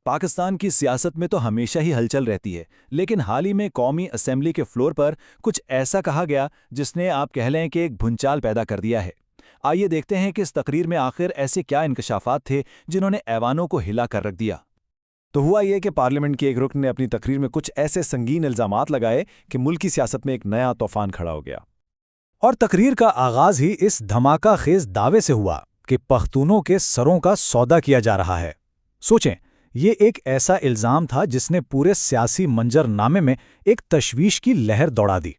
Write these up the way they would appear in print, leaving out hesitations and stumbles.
پاکستان کی سیاست میں تو ہمیشہ ہی ہلچل رہتی ہے، لیکن حال ہی میں قومی اسمبلی کے فلور پر کچھ ایسا کہا گیا جس نے آپ کہہ لیں کہ ایک بھونچال پیدا کر دیا ہے۔ آئیے دیکھتے ہیں کہ اس تقریر میں آخر ایسے کیا انکشافات تھے جنہوں نے ایوانوں کو ہلا کر رکھ دیا۔ تو ہوا یہ کہ پارلیمنٹ کے ایک رکن نے اپنی تقریر میں کچھ ایسے سنگین الزامات لگائے کہ ملکی سیاست میں ایک نیا طوفان کھڑا ہو گیا۔ اور تقریر کا آغاز ہی اس دھماکہ خیز دعوے سے ہوا کہ پختونوں کے سروں کا سودا کیا جا رہا ہے۔ سوچیں، یہ ایک ایسا الزام تھا جس نے پورے سیاسی منظر نامے میں ایک تشویش کی لہر دوڑا دی۔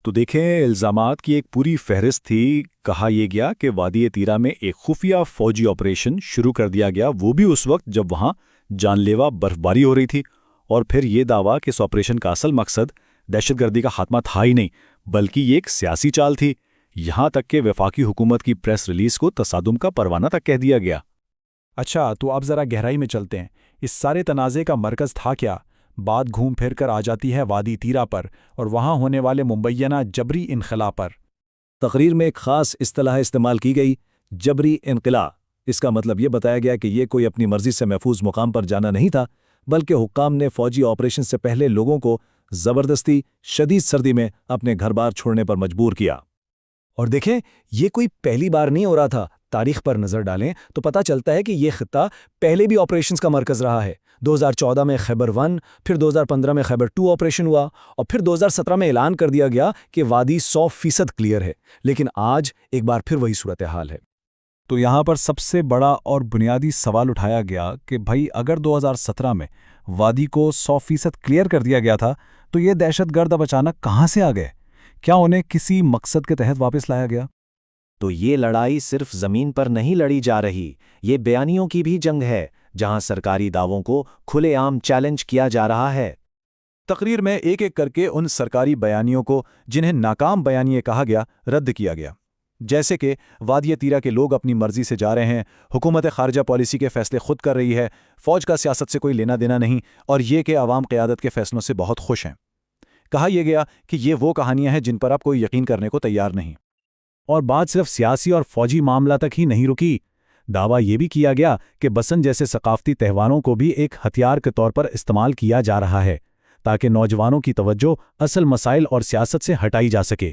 تو دیکھیں، الزامات کی ایک پوری فہرست تھی۔ کہا یہ گیا کہ وادی تیرا میں ایک خفیہ فوجی آپریشن شروع کر دیا گیا، وہ بھی اس وقت جب وہاں جان لیوا برف باری ہو رہی تھی۔ اور پھر یہ دعویٰ کہ اس آپریشن کا اصل مقصد دہشت گردی کا خاتمہ تھا ہی نہیں، بلکہ یہ ایک سیاسی چال تھی۔ یہاں تک کہ وفاقی حکومت کی پریس ریلیز کو تصادم کا پروانہ تک کہہ دیا گیا۔ اچھا، تو اب ذرا گہرائی میں چلتے ہیں۔ اس سارے تنازع کا مرکز تھا کیا؟ بات گھوم پھر کر آ جاتی ہے وادی تیرا پر اور وہاں ہونے والے مبینہ جبری انخلا پر۔ تقریر میں ایک خاص اصطلاح استعمال کی گئی، جبری انخلا۔ اس کا مطلب یہ بتایا گیا کہ یہ کوئی اپنی مرضی سے محفوظ مقام پر جانا نہیں تھا، بلکہ حکام نے فوجی آپریشن سے پہلے لوگوں کو زبردستی شدید سردی میں اپنے گھر بار چھوڑنے پر مجبور کیا۔ اور دیکھیں، یہ کوئی پہلی بار نہیں ہو رہا تھا۔ تاریخ پر نظر ڈالیں تو پتہ چلتا ہے کہ یہ خطہ پہلے بھی آپریشنز کا مرکز رہا ہے۔ 2014 میں خیبر 1، پھر 2015 میں خیبر 2 آپریشن ہوا، اور پھر 2017 میں اعلان کر دیا گیا کہ وادی 100% کلیئر ہے۔ لیکن آج ایک بار پھر وہی صورتحال ہے۔ تو یہاں پر سب سے بڑا اور بنیادی سوال اٹھایا گیا کہ بھائی اگر 2017 میں وادی کو 100% کلیئر کر دیا گیا تھا تو یہ دہشت گرد اب اچانک کہاں سے آ گئے؟ کیا انہیں کسی مقصد کے تحت واپس لایا گیا؟ تو یہ لڑائی صرف زمین پر نہیں لڑی جا رہی، یہ بیانیوں کی بھی جنگ ہے، جہاں سرکاری دعووں کو کھلے عام چیلنج کیا جا رہا ہے۔ تقریر میں ایک ایک کر کے ان سرکاری بیانیوں کو جنہیں ناکام بیانیے کہا گیا رد کیا گیا، جیسے کہ وادی تیرا کے لوگ اپنی مرضی سے جا رہے ہیں، حکومت خارجہ پالیسی کے فیصلے خود کر رہی ہے، فوج کا سیاست سے کوئی لینا دینا نہیں، اور یہ کہ عوام قیادت کے فیصلوں سے بہت خوش ہیں۔ کہا یہ گیا کہ یہ وہ کہانیاں ہیں جن پر اب کوئی یقین کرنے کو تیار نہیں۔ اور بات صرف سیاسی اور فوجی معاملہ تک ہی نہیں رکی۔ دعویٰ یہ بھی کیا گیا کہ بسنت جیسے ثقافتی تہواروں کو بھی ایک ہتھیار کے طور پر استعمال کیا جا رہا ہے تاکہ نوجوانوں کی توجہ اصل مسائل اور سیاست سے ہٹائی جا سکے۔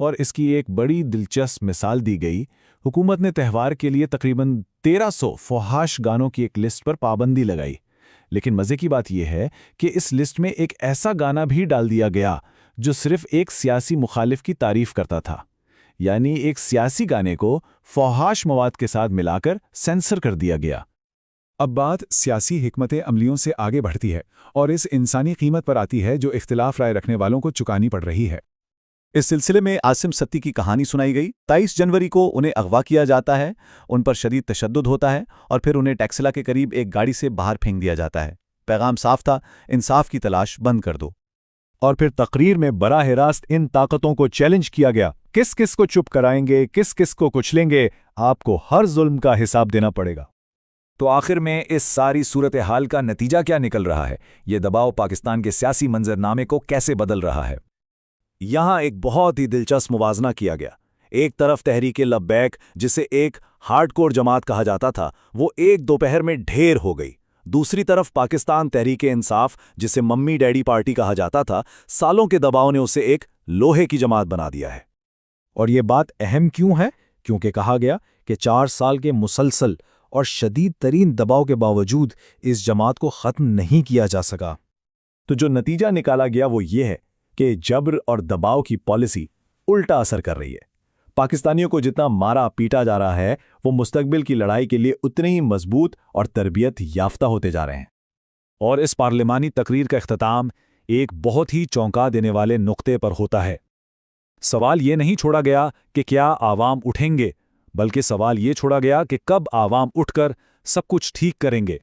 اور اس کی ایک بڑی دلچسپ مثال دی گئی۔ حکومت نے تہوار کے لیے تقریباً 1300 فحش گانوں کی ایک لسٹ پر پابندی لگائی، لیکن مزے کی بات یہ ہے کہ اس لسٹ میں ایک ایسا گانا بھی ڈال دیا گیا جو صرف ایک سیاسی مخالف کی تعریف کرتا تھا، یعنی ایک سیاسی گانے کو فحش مواد کے ساتھ ملا کر سینسر کر دیا گیا۔ اب بات سیاسی حکمت عملیوں سے آگے بڑھتی ہے اور اس انسانی قیمت پر آتی ہے جو اختلاف رائے رکھنے والوں کو چکانی پڑ رہی ہے۔ اس سلسلے میں عاصم ستی کی کہانی سنائی گئی۔ 23 جنوری کو انہیں اغوا کیا جاتا ہے، ان پر شدید تشدد ہوتا ہے اور پھر انہیں ٹیکسلا کے قریب ایک گاڑی سے باہر پھینک دیا جاتا ہے۔ پیغام صاف تھا، انصاف کی تلاش بند کر دو۔ اور پھر تقریر میں براہ راست ان طاقتوں کو چیلنج کیا گیا، کس کس کو چپ کرائیں گے، کس کس کو کچلیں گے، آپ کو ہر ظلم کا حساب دینا پڑے گا۔ تو آخر میں اس ساری صورتحال کا نتیجہ کیا نکل رہا ہے؟ یہ دباؤ پاکستان کے سیاسی منظرنامے کو کیسے بدل رہا ہے؟ یہاں ایک بہت ہی دلچسپ موازنہ کیا گیا۔ ایک طرف تحریک لبیک، جسے ایک ہارڈ کور جماعت کہا جاتا تھا، وہ ایک دوپہر میں ڈھیر ہو گئی۔ دوسری طرف پاکستان تحریک انصاف، جسے ممی ڈیڈی پارٹی کہا جاتا تھا، سالوں کے دباؤ نے اسے ایک لوہے کی جماعت بنا دیا ہے۔ اور یہ بات اہم کیوں ہے؟ کیونکہ کہا گیا کہ 4 سال کے مسلسل اور شدید ترین دباؤ کے باوجود اس جماعت کو ختم نہیں کیا جا سکا۔ تو جو نتیجہ نکالا گیا وہ یہ ہے کہ جبر اور دباؤ کی پالیسی الٹا اثر کر رہی ہے۔ پاکستانیوں کو جتنا مارا پیٹا جا رہا ہے، وہ مستقبل کی لڑائی کے لیے اتنے ہی مضبوط اور تربیت یافتہ ہوتے جا رہے ہیں۔ اور اس پارلیمانی تقریر کا اختتام ایک بہت ہی چونکا دینے والے نقطے پر ہوتا ہے۔ سوال یہ نہیں چھوڑا گیا کہ کیا عوام اٹھیں گے، بلکہ سوال یہ چھوڑا گیا کہ کب عوام اٹھ کر سب کچھ ٹھیک کریں گے۔